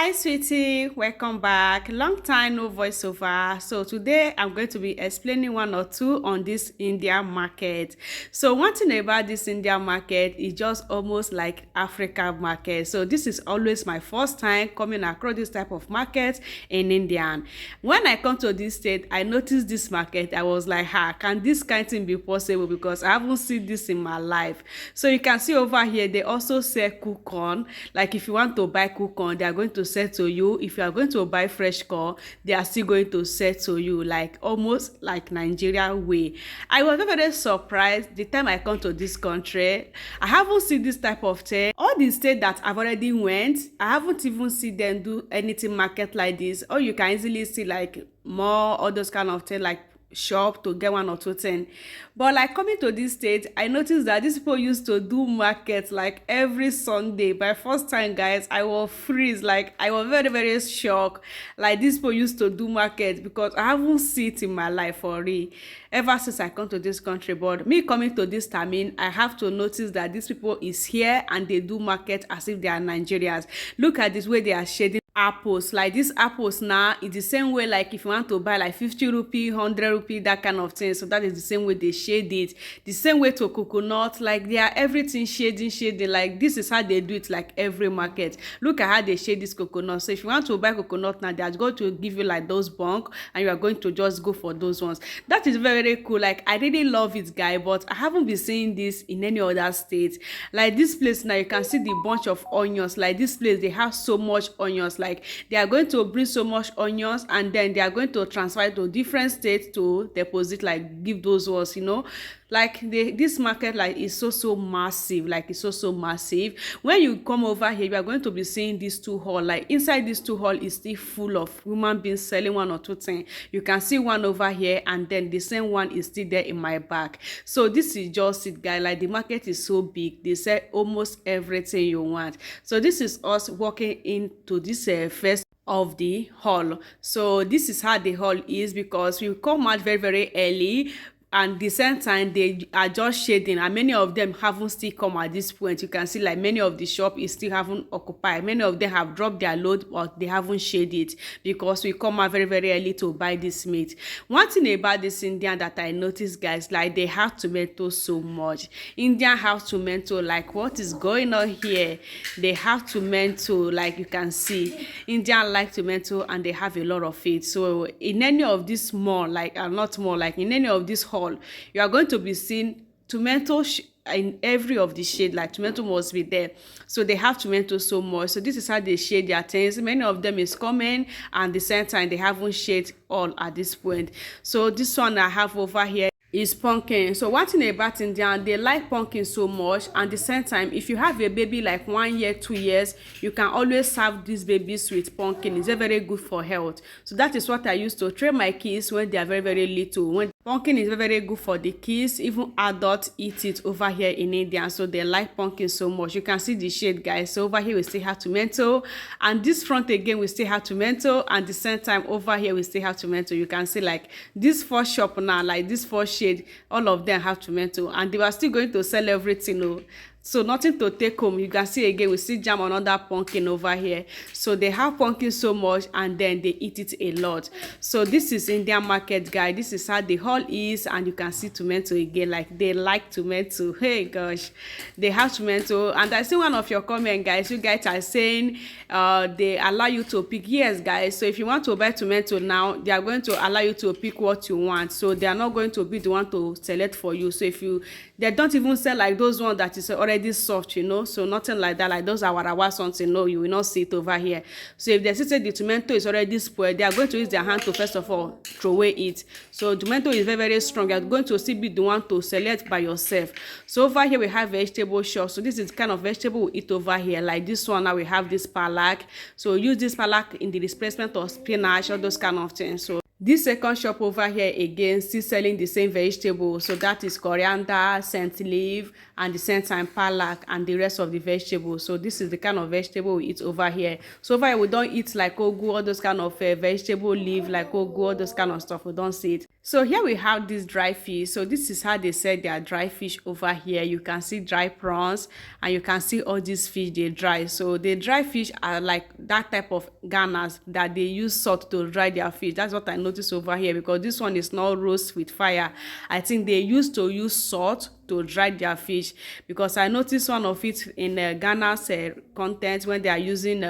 Hi, sweetie. Welcome back. Long time no voiceover. So today I'm going to be explaining one or two on this India market. So one thing about this India market is just almost like Africa market. So this is always my first time coming across this type of market in India. When I come to this state, I noticed this market. I was like, can this kind of thing be possible? Because I haven't seen this in my life. So you can see over here, they also sell cook corn. Like if you want to buy cook corn, they are going to sell to you. If you are going to buy fresh corn, they are still going to sell to you, like almost like Nigeria way. I was very surprised the time I come to this country. I haven't seen this type of thing. All the states that I've already went, I haven't even seen them do anything market like this. Or you can easily see like more all those kind of things like shop to get one or two things. But like coming to this state, I noticed that these people used to do markets like every Sunday. By first time, guys, I was freeze. Like I was very shocked. Like these people used to do markets because I haven't seen it in my life for real ever since I come to this country. But me coming to this time, I have to notice that these people is here and they do market as if they are Nigerians. Look at this way they are shading apples. Like these apples now is the same way, like if you want to buy like 50 rupee, 100 rupee, that kind of thing. So that is the same way they shade it. The same way to coconut, like they are everything shading. Like this is how they do it like every market. Look at how they shade this coconut. So if you want to buy coconut now, they are going to give you like those bunk and you are going to just go for those ones. That is very cool. Like I really love it, guy, but I haven't been seeing this in any other state. Like this place now, you can see the bunch of onions. Like this place, they have so much onions. Like they are going to bring so much onions and then they are going to transfer to different states to deposit, like give those ones, like this market like is so massive. Like it's so massive. When you come over here, you are going to be seeing these two hall. Like inside this two hall is still full of human beings selling one or two things. You can see one over here and then the same one is still there in my back. So this is just it, guy. Like the market is so big, they sell almost everything you want. So this is us walking into this first of the hall. So this is how the hall is, because we come out very early and the same time they are just shading, and many of them haven't still come at this point. You can see like many of the shop is still haven't occupied. Many of them have dropped their load, but they haven't shaded because we come out very early to buy this meat. One thing about this Indian that I noticed, guys, like they have tomato so much. Indian have tomato. Like what is going on here? They have tomato. Like you can see, Indian like tomato and they have a lot of it. So in any of this mall, like not more, like in any of this hall, you are going to be seeing tomato in every of the shade. Like tomato must be there. So they have tomato so much. So this is how they shade their things. Many of them is coming and the same time they haven't shade all at this point. So this one I have over here is pumpkin. So one thing about Indian, they like pumpkin so much, and the same time if you have a baby like 1 year 2 years, you can always serve these babies with pumpkin. It's very good for health. So that is what I used to train my kids when they are very little. When pumpkin is very good for the kids, even adults eat it over here in India. So they like pumpkin so much. You can see the shade, guys. So over here we still have tomato, and this front again we still have tomato, and the same time over here we still have tomato. You can see like this first shop now, like this first shade, all of them have tomato, and they were still going to sell everything. So nothing to take home. You can see again we still jam another pumpkin over here. So they have pumpkin so much and then they eat it a lot. So this is Indian market, guys. This is how the hall is, and you can see tomato again. Like they like tomato. Hey gosh, they have tomato. And I see one of your comment, guys, you guys are saying they allow you to pick. Yes, guys. So if you want to buy tomato now, they are going to allow you to pick what you want. So they are not going to be the one to select for you. So if they don't even sell like those ones that is already soft, so nothing like that. Like those awarawa something, no, you will not see it over here. So if they see the tomato is already spoiled, they are going to use their hand to first of all throw away it. So tomato is very strong. You are going to still be the one to select by yourself. So over here we have vegetable shop. So this is the kind of vegetable we eat over here. Like this one now we have this palak. So use this palak in the replacement of spinach or those kind of things. So this second shop over here again still selling the same vegetable. So that is coriander, scent leaf, and the same time palak and the rest of the vegetables. So this is the kind of vegetable we eat over here. So over here we don't eat like ogu, all those kind of vegetable leaf like ogu, all those kind of stuff. We don't see it. So here we have this dry fish. So this is how they sell their dry fish over here. You can see dry prawns and you can see all these fish they dry. So the dry fish are like that type of Ghanas that they use salt to dry their fish. That's what I noticed over here, because this one is not roast with fire. I think they used to use salt to dry their fish, because I noticed one of it in Ghana's content when they are using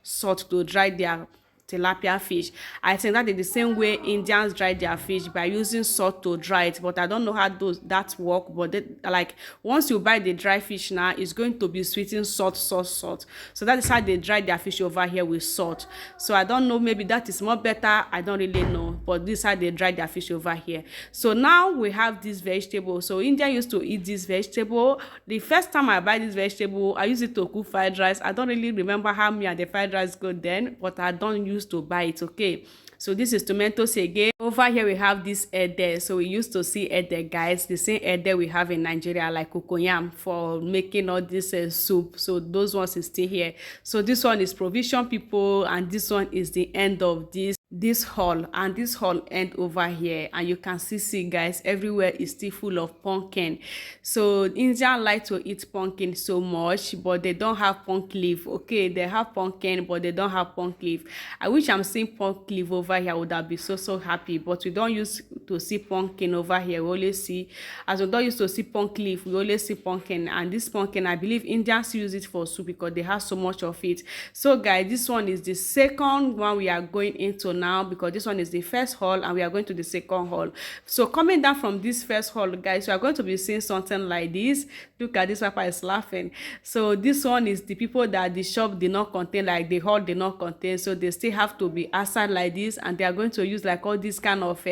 salt to dry their tilapia fish. I think that is the same way Indians dry their fish, by using salt to dry it, but I don't know how that work. But like once you buy the dry fish now, it's going to be sweetened salt. So that is how they dry their fish over here, with salt. So I don't know, maybe that is more better, I don't really know, but this is how they dry their fish over here. So now we have this vegetable. So India used to eat this vegetable. The first time I buy this vegetable, I use it to cook fried rice. I don't really remember how me and the fried rice go then, but I don't use to buy it. Okay, so this is tomatoes again. Over here we have this ede. So we used to see ede, guys, the same ede we have in Nigeria, like cocoyam for making all this soup. So those ones is still here. So this one is provision people, and this one is the end of this hall, and this hall end over here, and you can see guys, everywhere is still full of pumpkin. So Indian like to eat pumpkin so much, but they don't have pumpkin leaf. Okay, they have pumpkin, but they don't have pumpkin leaf. I wish I'm seeing pumpkin leaf over here. I would have been so happy, but we don't use to see pumpkin over here. We always see, as we don't used to see pumpkin leaf, we always see pumpkin. And this pumpkin, I believe Indians use it for soup because they have so much of it. So guys, this one is the second one we are going into now, because this one is the first hall and we are going to the second hall. So coming down from this first hall, guys, we are going to be seeing something like this. Look at this, papa is laughing. So this one is the people that the shop did not contain, like the hall did not contain, so they still have to be outside like this, and they are going to use like all this kind of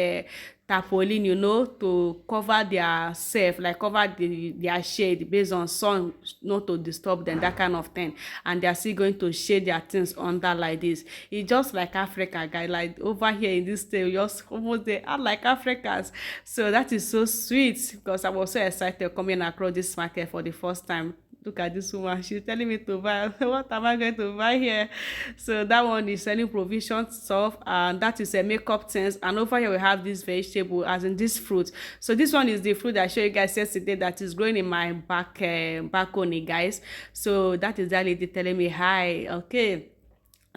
tarpaulin, you know, to cover their self, like cover their shade based on sun not to disturb them, that kind of thing. And they are still going to shade their things under like this. It's just like Africa, guys. Like over here in this state, just almost they are like Africans. So that is so sweet, because I was so excited coming across this market for the first time. Look at this woman, she's telling me to buy. What am I going to buy here? So that one is selling provision stuff, and that is a makeup things. And over here we have this vegetable, as in this fruit. So this one is the fruit I showed you guys yesterday that is growing in my balcony, guys. So that is that lady telling me hi. Okay,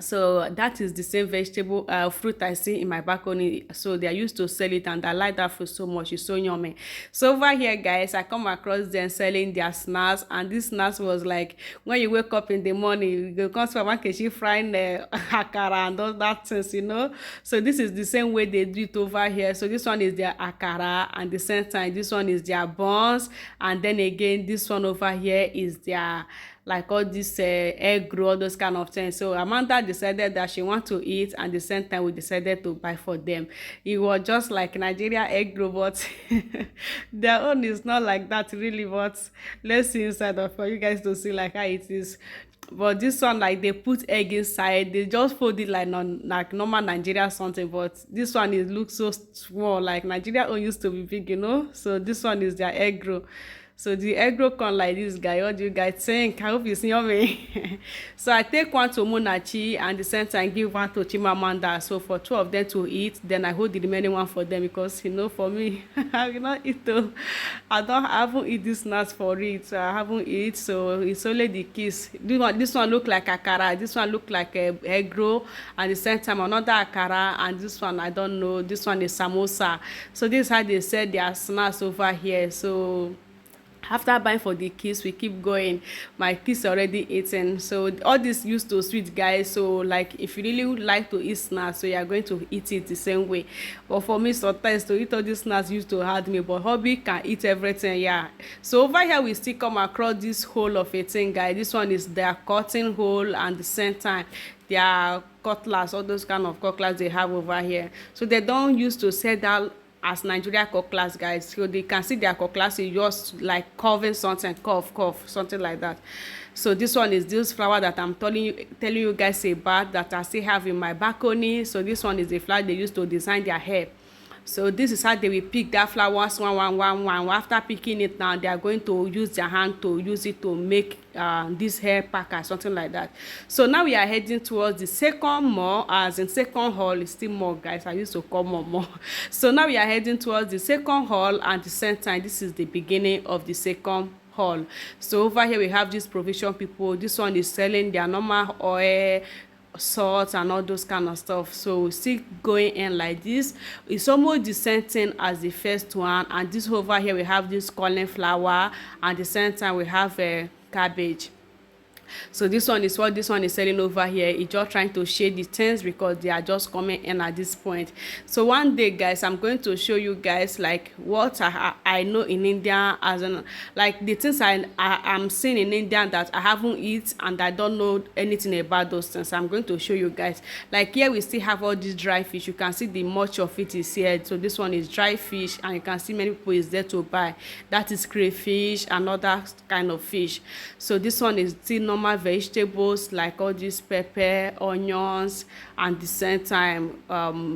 so that is the same vegetable fruit I see in my balcony. So they are used to sell it, and I like that fruit so much. It's so yummy. So over here, guys, I come across them selling their snacks, and this snacks was like when you wake up in the morning, you go come supermarket, she frying akara and all that things, you know. So this is the same way they do it over here. So this one is their akara, and the same time this one is their buns, and then again this one over here is their like all this egg roll, those kind of things. So Amanda decided that she want to eat, and the same time we decided to buy for them. It was just like Nigeria egg roll, but their own is not like that really. But let's see inside of for you guys to see like how it is. But this one, like they put egg inside, they just fold it like like normal Nigeria something, but this one is looks so small. Like Nigeria own used to be big, you know. So this one is their egg roll. So the egg roll come like this, guy. What do you guys think? I hope you see me. So I take one to Munachi, and the same time give one to Chimamanda. So for two of them to eat, then I hold the remaining one for them, because you know, for me, I will not eat though. I haven't eat this nuts for it. So I haven't eat. So it's only the kiss. This one look like akara. This one look like a egg roll, and the same time another akara, and this one I don't know. This one is samosa. So this is how they sell their snacks over here. So after buying for the kids, we keep going. My kids already eaten, so all this used to sweet, guys. So like if you really like to eat snacks, so you are going to eat it the same way. But for me, sometimes to eat all these snacks used to hurt me, but hubby can eat everything. Yeah, so over here we still come across this hole of a thing, guys. This one is their cutting hole, and the same time their cutlass, all those kind of cutlass they have over here. So they don't used to sell that as Nigeria cutlass, guys. So they can see their cutlass is just like carving something, curve, something like that. So this one is this flower that I'm telling you guys about, that I still have in my balcony. So this one is the flower they used to design their hair. So this is how they will pick that flowers one. After picking it now, they are going to use their hand to use it to make this hair packer, something like that. So now we are heading towards the second mall, as in second hall. Is still more, guys. I used to call more. So now we are heading towards the second hall, and the center. This is the beginning of the second hall. So over here we have these provision people. This one is selling their normal oil, salt and all those kind of stuff. So we still going in like this. It's almost the same thing as the first one. And this over here we have this cauliflower, and the center we have a cabbage. So this one is what this one is selling over here. It's just trying to shade the things because they are just coming in at this point. So one day, guys, I'm going to show you guys like what I know in India, as in like the things I'm seeing in India that I haven't eat and I don't know anything about those things. I'm going to show you guys. Like here we still have all this dry fish. You can see the much of it is here. So this one is dry fish, and you can see many people is there to buy. That is crayfish and other kind of fish. So this one is still normal vegetables like all this pepper, onions, and the same time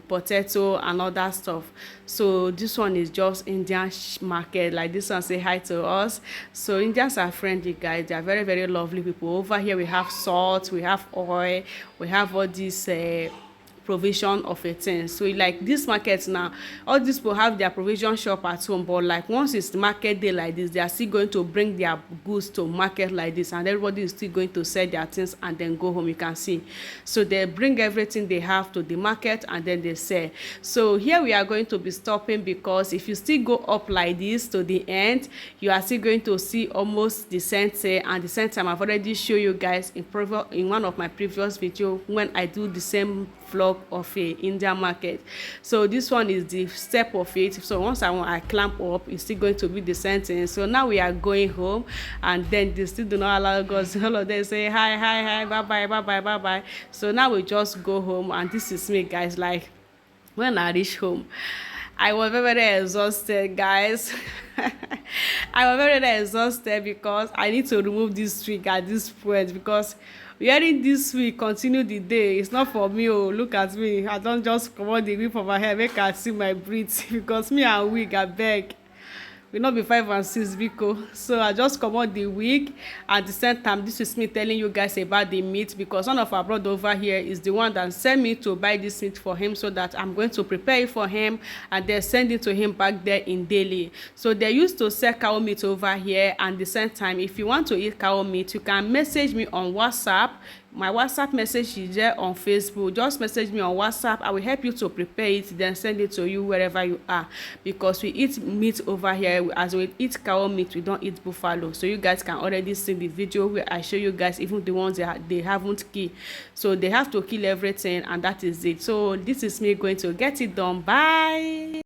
potato and other stuff. So this one is just Indian market. Like this one say hi to us. So Indians are friendly, guys. They are very, very lovely people. Over here we have salt, we have oil, we have all this provision of a thing. So like this market now, all these people have their provision shop at home, but like once it's market day like this, they are still going to bring their goods to market like this, and everybody is still going to sell their things and then go home. You can see, so they bring everything they have to the market and then they sell. So here we are going to be stopping, because if you still go up like this to the end, you are still going to see almost the center. And the center I've already show you guys in one of my previous video when I do the same vlog of a Indian market. So this one is the step of it. So once I clamp up, it's still going to be the same thing. So now we are going home, and then they still do not allow us. All of them say hi, bye. So now we just go home, and this is me, guys. Like when I reach home, I was very, very exhausted, guys. I was very, very exhausted because I need to remove this wig at this point, because wearing this wig continue the day. It's not for me. Oh, look at me. I don't just come on the wig from my hair make I see my breath because me and wig I beg. We not be 5 and 6 biko. So I just come on the wig. At the same time, this is me telling you guys about the meat, because one of our brother over here is the one that sent me to buy this meat for him, so that I'm going to prepare it for him and then send it to him back there in Delhi. So they used to sell cow meat over here, and at the same time, if you want to eat cow meat, you can message me on WhatsApp. My WhatsApp message is there on Facebook. Just message me on WhatsApp. I will help you to prepare it, then send it to you wherever you are, because we eat meat over here. As we eat cow meat, we don't eat buffalo. So you guys can already see the video where I show you guys even the ones they haven't killed. So they have to kill everything, and that is it. So this is me going to get it done. Bye.